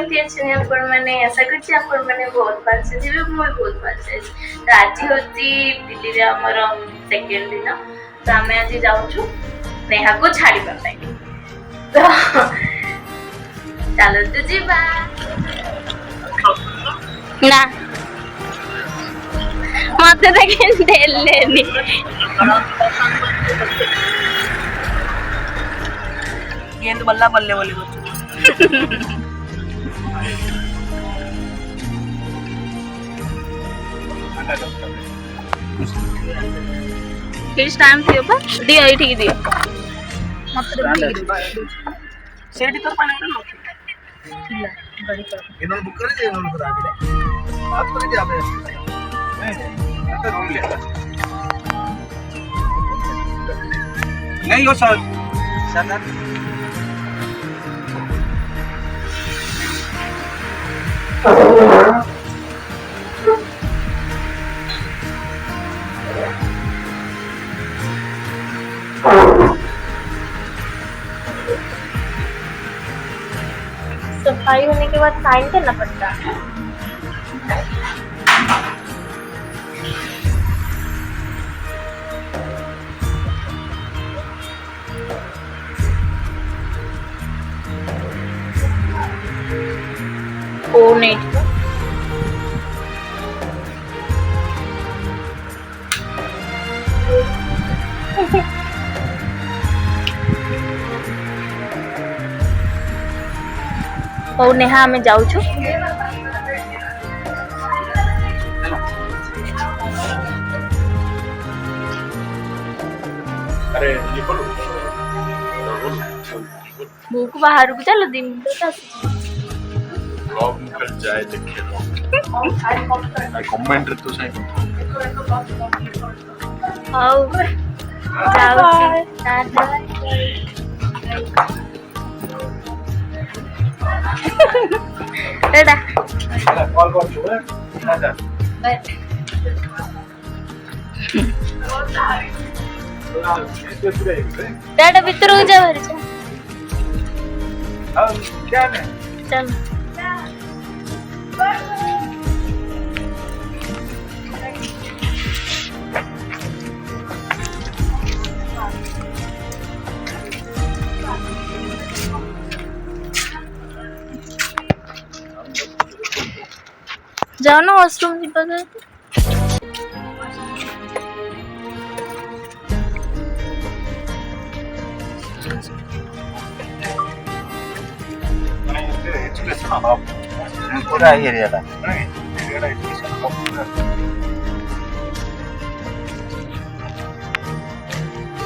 केमती अच्छे आपण मैंने ऐसा कुछ आपण मैंने बहुत बार से भी मैं बहुत बार से राजी होती दिल्ली रे हमर सेकंड दिन तो आम आज जाऊँ नेहा को छाड़ी पाई तो चलो तू जीवा ना मत देलेनी गेंद बल्ला बल्ले बोली फिर टाइम थियो बा दियो एठी की दियो सेठी तो पानी न ಇಲ್ಲ ಗಡಿ ಕರ ಇನ್ನೊಂದು ಬುಕ್ ಕರೀರಿ ಇನ್ನೊಂದು ಬರ ಆಗಿದೆ ಮಾತು ಕರೀರಿ ಆಮೇಲೆ ಅಂತ ರೂಮ್ ले नहीं हो सर सर सफाई होने के बाद साइन करना पड़ता है ओ नहीं और नेहा हमें जाऊ छु अरे ये बोलो बुक बाहर को चलो दिन ब्लॉग निकल जाए देखे कमेंट तो सही आओ जाऊ टाटा टाटा कॉल कर छु टाटा टाटा भीतर हो जा भर क्या है चल जाओ ना वॉशरूम की बगल एजुकेशन हब पूरा एरिया ला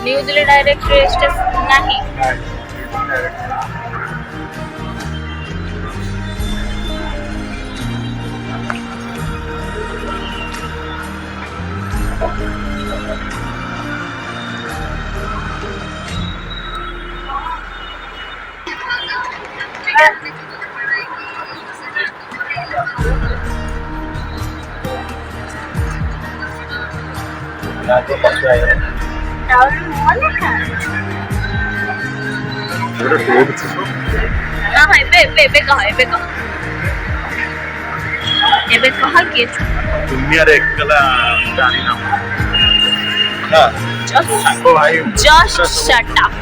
न्यू दिल्ली डायरेक्ट स्टेशन नहीं ना तो बस आया टाउन मॉल है थोड़ा रोड से हां पे कहा एबे कहा के दुनिया रे कला जानी ना हां just shut up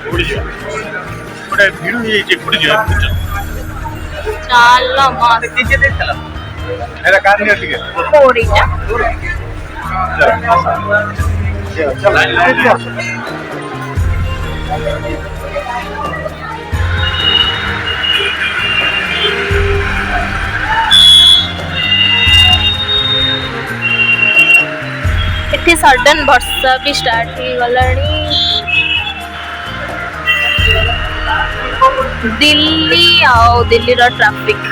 उड़ जा बड़ा भीड़ हुई है उड़ जा चलो मत पीछे देख चला मेरा कान नहीं ठीक है थोड़ी जा चल लाइन इतनी सडन वर्षा भी स्टार्ट हो गलानी दिल्ली आओ दिल्ली रो ट्रैफिक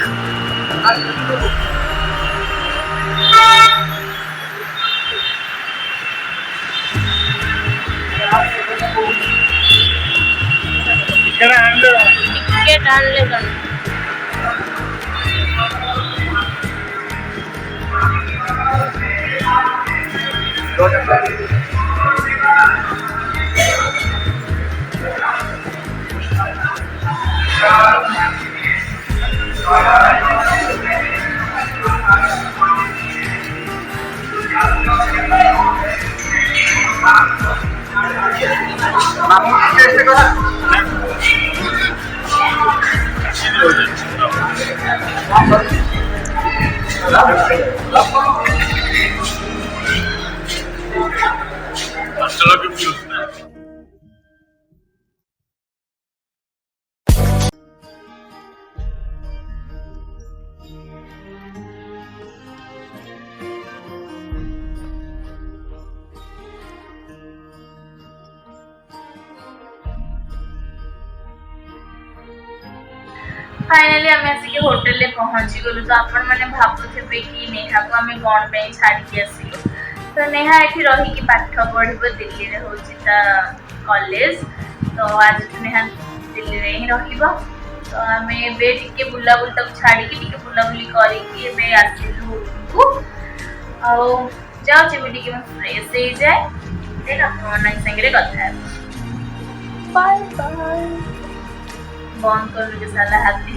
टिकट आन ले ऐसे करा फाइनाली आम आसिक होटेल में पहुंची गलु। तो आपण मैंने भावुथे कि नेहा को आम कौन पे छाड़ी आसिलु। तो नेहा ये रही पाठ पढ़ दिल्ली में हूँ कॉलेज। तो आज नेहा दिल्ली में ही रहा। तो आम टे बुलाबुली छाड़ी बुलाबुली करके आसिलु जाऊँ फ्रेश हो जाए देन आप सागे कथा बाय बाय बंद कर साला हाथी